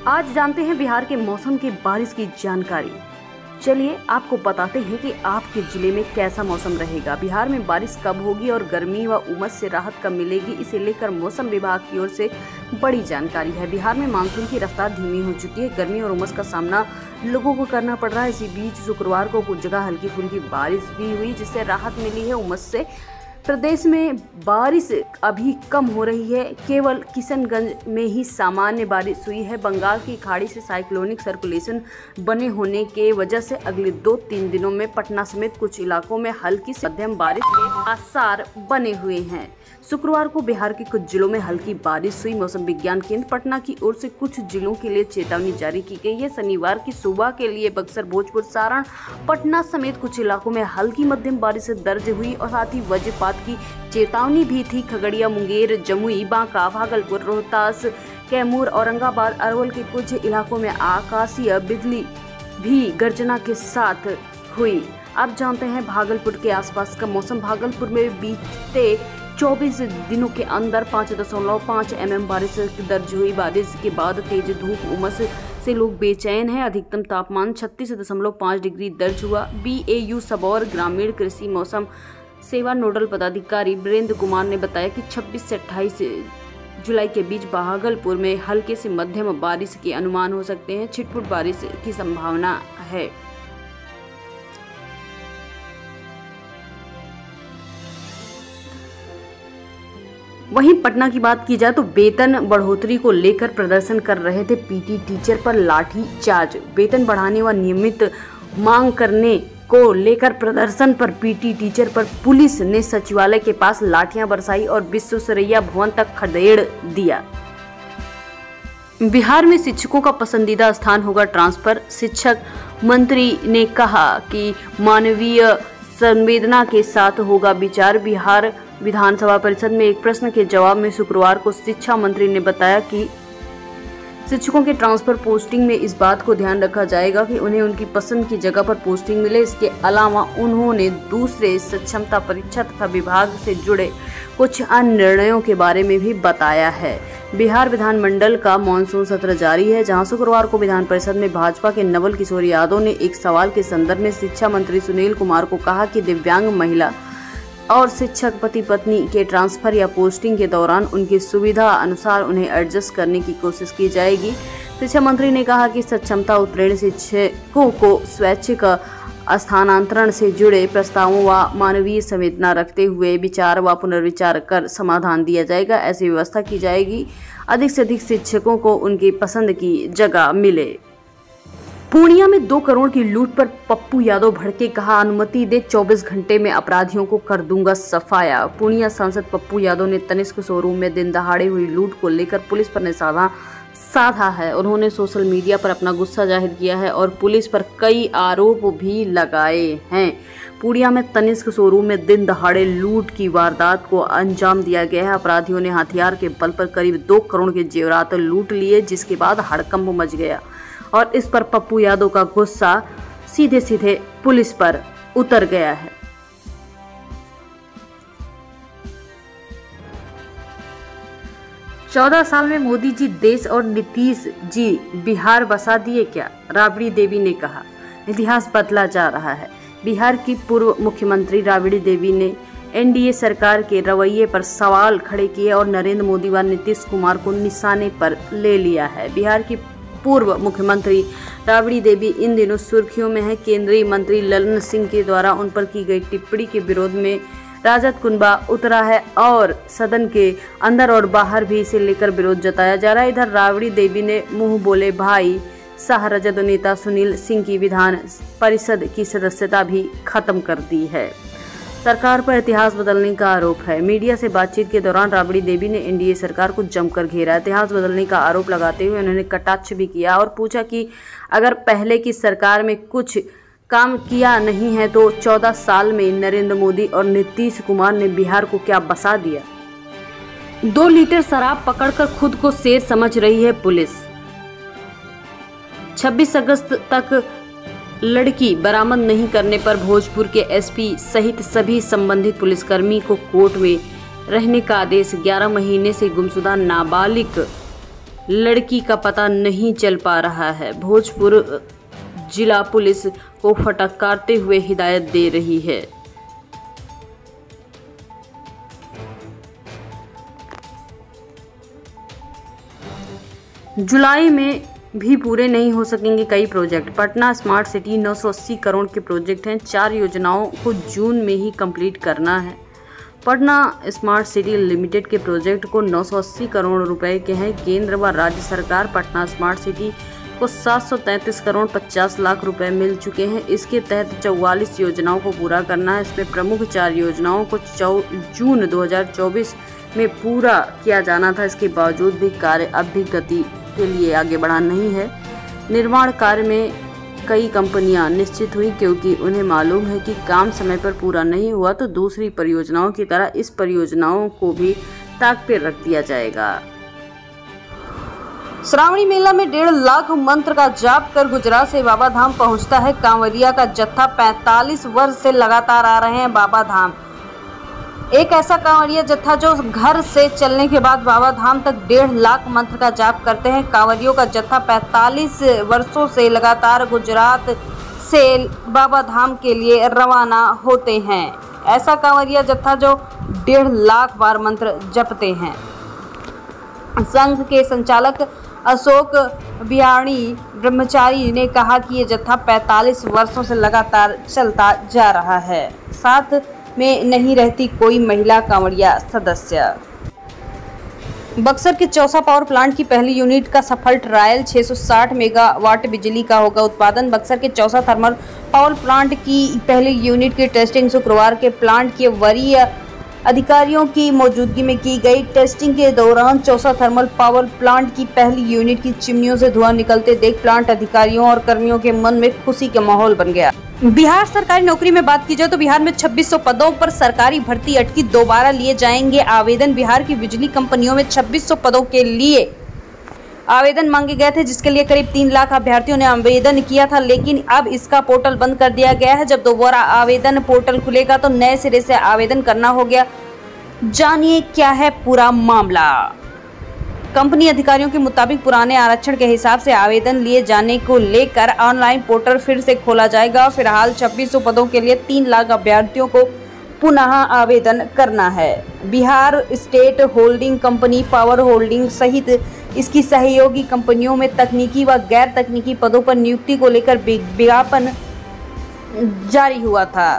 आज जानते हैं बिहार के मौसम की बारिश की जानकारी। चलिए आपको बताते हैं कि आपके जिले में कैसा मौसम रहेगा। बिहार में बारिश कब होगी और गर्मी व उमस से राहत कब मिलेगी, इसे लेकर मौसम विभाग की ओर से बड़ी जानकारी है। बिहार में मानसून की रफ्तार धीमी हो चुकी है। गर्मी और उमस का सामना लोगों को करना पड़ रहा है। इसी बीच शुक्रवार को कुछ जगह हल्की फुल्की बारिश भी हुई, जिससे राहत मिली है उमस से। प्रदेश में बारिश अभी कम हो रही है। केवल किशनगंज में ही सामान्य बारिश हुई है। बंगाल की खाड़ी से साइक्लोनिक सर्कुलेशन बने होने के वजह से अगले 2-3 दिनों में पटना समेत कुछ इलाकों में हल्की से मध्यम बारिश के आसार बने हुए हैं। शुक्रवार को बिहार के कुछ जिलों में हल्की बारिश हुई। मौसम विज्ञान केंद्र पटना की ओर से कुछ जिलों के लिए चेतावनी जारी की गई है। शनिवार की सुबह के लिए बक्सर, भोजपुर, सारण, पटना समेत कुछ इलाकों में हल्की मध्यम बारिश दर्ज हुई और साथ ही वज्रपात की चेतावनी भी थी। खगड़िया, मुंगेर, जमुई, बांका, भागलपुर, रोहतास, कैमूर, औरंगाबाद, अरवल के कुछ इलाकों में आकाशीय बिजली भी गर्जना के साथ हुई। अब जानते हैं भागलपुर के आसपास का मौसम। भागलपुर में बीते 24 दिनों के अंदर 5.5 mm बारिश दर्ज हुई। बारिश के बाद तेज धूप, उमस से लोग बेचैन हैं। अधिकतम तापमान 36.5 डिग्री दर्ज हुआ। BAU सबौर ग्रामीण कृषि मौसम सेवा नोडल पदाधिकारी वीरेंद्र कुमार ने बताया कि 26 से 28 जुलाई के बीच भागलपुर में हल्के से मध्यम बारिश के अनुमान हो सकते हैं। छिटपुट बारिश की संभावना है। वहीं पटना की बात की जाए तो वेतन बढ़ोतरी को लेकर प्रदर्शन कर रहे थे PT टीचर पर लाठी चार्ज। वेतन बढ़ाने व नियमित मांग करने को लेकर प्रदर्शन पर PT टीचर पर पुलिस ने सचिवालय के पास लाठियां बरसाई और विश्वेश्वरैया भवन तक खदेड़ दिया। बिहार में शिक्षकों का पसंदीदा स्थान होगा ट्रांसफर। शिक्षक मंत्री ने कहा कि मानवीय संवेदना के साथ होगा विचार। बिहार विधानसभा परिषद में एक प्रश्न के जवाब में शुक्रवार को शिक्षा मंत्री ने बताया कि शिक्षकों के ट्रांसफर पोस्टिंग में इस बात को ध्यान रखा जाएगा कि उन्हें उनकी पसंद की जगह पर पोस्टिंग मिले। इसके अलावा उन्होंने दूसरे सक्षमता परीक्षा तथा विभाग से जुड़े कुछ अन्य निर्णयों के बारे में भी बताया है। बिहार विधानमंडल का मानसून सत्र जारी है, जहां शुक्रवार को विधान परिषद में भाजपा के नवल किशोर यादव ने एक सवाल के संदर्भ में शिक्षा मंत्री सुनील कुमार को कहा कि दिव्यांग महिला और शिक्षक पति पत्नी के ट्रांसफर या पोस्टिंग के दौरान उनकी सुविधा अनुसार उन्हें एडजस्ट करने की कोशिश की जाएगी। शिक्षा मंत्री ने कहा कि सक्षमता उत्तीर्ण शिक्षकों को स्वैच्छिक स्थानांतरण से जुड़े प्रस्तावों व मानवीय संवेदना रखते हुए विचार व पुनर्विचार कर समाधान दिया जाएगा। ऐसी व्यवस्था की जाएगी अधिक से अधिक शिक्षकों को उनकी पसंद की जगह मिले। पूर्णिया में 2 करोड़ की लूट पर पप्पू यादव भड़के, कहा अनुमति दे 24 घंटे में अपराधियों को कर दूंगा सफाया। पूर्णिया सांसद पप्पू यादव ने तनिष्क शोरूम में दिन दहाड़े हुई लूट को लेकर पुलिस पर निशाना साधा है। उन्होंने सोशल मीडिया पर अपना गुस्सा जाहिर किया है और पुलिस पर कई आरोप भी लगाए हैं। पूर्णिया में तनिष्क शोरूम में दिन दहाड़े लूट की वारदात को अंजाम दिया गया है। अपराधियों ने हथियार के बल पर करीब 2 करोड़ के जेवरात लूट लिए, जिसके बाद हड़कंप मच गया और इस पर पप्पू यादव का गुस्सा सीधे सीधे पुलिस पर उतर गया है। चौदह साल में मोदी जी देश और नीतीश जी बिहार बसा दिए क्या, राबड़ी देवी ने कहा। इतिहास बदला जा रहा है। बिहार की पूर्व मुख्यमंत्री राबड़ी देवी ने NDA सरकार के रवैये पर सवाल खड़े किए और नरेंद्र मोदी व नीतीश कुमार को निशाने पर ले लिया है। बिहार की पूर्व मुख्यमंत्री राबड़ी देवी इन दिनों सुर्खियों में है। केंद्रीय मंत्री ललन सिंह के द्वारा उन पर की गई टिप्पणी के विरोध में राजद कुनबा उतरा है और सदन के अंदर और बाहर भी इसे लेकर विरोध जताया जा रहा है। इधर राबड़ी देवी ने मुंह बोले भाई शाह राजद नेता सुनील सिंह की विधान परिषद की सदस्यता भी खत्म कर दी है। सरकार पर इतिहास बदलने का आरोप है। मीडिया से बातचीत के दौरान राबड़ी देवी ने NDA सरकार को जमकर घेरा। इतिहास बदलने का आरोप लगाते हुए उन्होंने कटाक्ष भी किया और पूछा कि अगर पहले की सरकार में कुछ काम किया नहीं है तो 14 साल में नरेंद्र मोदी और नीतीश कुमार ने बिहार को क्या बसा दिया। 2 लीटर शराब पकड़कर खुद को शेर समझ रही है पुलिस। 26 अगस्त तक लड़की बरामद नहीं करने पर भोजपुर के SP सहित सभी संबंधित पुलिसकर्मी को कोर्ट में रहने का आदेश। 11 महीने से गुमशुदा नाबालिग लड़की का पता नहीं चल पा रहा है। भोजपुर जिला पुलिस को फटकारते हुए हिदायत दे रही है। जुलाई में भी पूरे नहीं हो सकेंगे कई project. Patna smart city 980 crore के प्रोजेक्ट हैं। 4 योजनाओं को जून में ही कंप्लीट करना है। पटना स्मार्ट सिटी लिमिटेड के प्रोजेक्ट को 980 करोड़ रुपए के हैं। केंद्र व राज्य सरकार पटना स्मार्ट सिटी को 733 करोड़ 50 लाख रुपए मिल चुके हैं। इसके तहत 44 योजनाओं को पूरा करना है। इसमें प्रमुख 4 योजनाओं को जून 2024 में पूरा किया जाना था। इसके बावजूद भी कार्य अब भी गति के लिए आगे बढ़ा नहीं है। निर्माण कार्य में कई कंपनियां निश्चित हुई क्योंकि उन्हें मालूम है कि काम समय पर पूरा नहीं हुआ तो दूसरी परियोजनाओं की तरह इस परियोजनाओं को भी ताक पे रख दिया जाएगा। श्रावणी मेला में 1.5 लाख मंत्र का जाप कर गुजरात से बाबा धाम पहुंचता है कांवरिया का जत्था। 45 वर्ष से लगातार आ रहे हैं बाबा धाम। एक ऐसा कांवरिया जत्था जो घर से चलने के बाद बाबा धाम तक 1.5 लाख मंत्र का जाप करते हैं। कांवरियों का जत्था 45 वर्षों से लगातार गुजरात से बाबा धाम के लिए रवाना होते हैं। ऐसा कांवरिया जत्था जो 1.5 लाख बार मंत्र जपते हैं। संघ के संचालक अशोक बिहारी ब्रह्मचारी ने कहा कि ये जत्था 45 वर्षों से लगातार चलता जा रहा है। साथ में नहीं रहती कोई महिला कांवड़िया सदस्य। बक्सर के चौसा पावर प्लांट की पहली यूनिट का सफल ट्रायल। 660 मेगावाट बिजली का होगा उत्पादन। बक्सर के चौसा थर्मल पावर प्लांट की पहली यूनिट की टेस्टिंग शुक्रवार के प्लांट के वरीय अधिकारियों की मौजूदगी में की गई। टेस्टिंग के दौरान चौसा थर्मल पावर प्लांट की पहली यूनिट की चिमनियों से धुआं निकलते देख प्लांट अधिकारियों और कर्मियों के मन में खुशी का माहौल बन गया। बिहार सरकारी नौकरी में बात की जाए तो बिहार में 2600 पदों पर सरकारी भर्ती अटकी। दोबारा लिए जाएंगे आवेदन। बिहार की बिजली कंपनियों में 2600 पदों के लिए आवेदन मांगे गए थे, जिसके लिए करीब 3 लाख अभ्यर्थियों ने आवेदन किया था, लेकिन अब इसका पोर्टल बंद कर दिया गया है। जब दोबारा आवेदन पोर्टल खुलेगा तो नए सिरे से आवेदन करना हो गया। जानिए क्या है पूरा मामला। कंपनी अधिकारियों के मुताबिक पुराने आरक्षण के हिसाब से आवेदन लिए जाने को लेकर ऑनलाइन पोर्टल फिर से खोला जाएगा। फिलहाल 2600 पदों के लिए 3 लाख अभ्यर्थियों को पुनः आवेदन करना है। Bihar state holding company, power holding सहित इसकी सहयोगी कंपनियों में तकनीकी व गैर तकनीकी पदों पर नियुक्ति को लेकर विज्ञापन जारी हुआ था।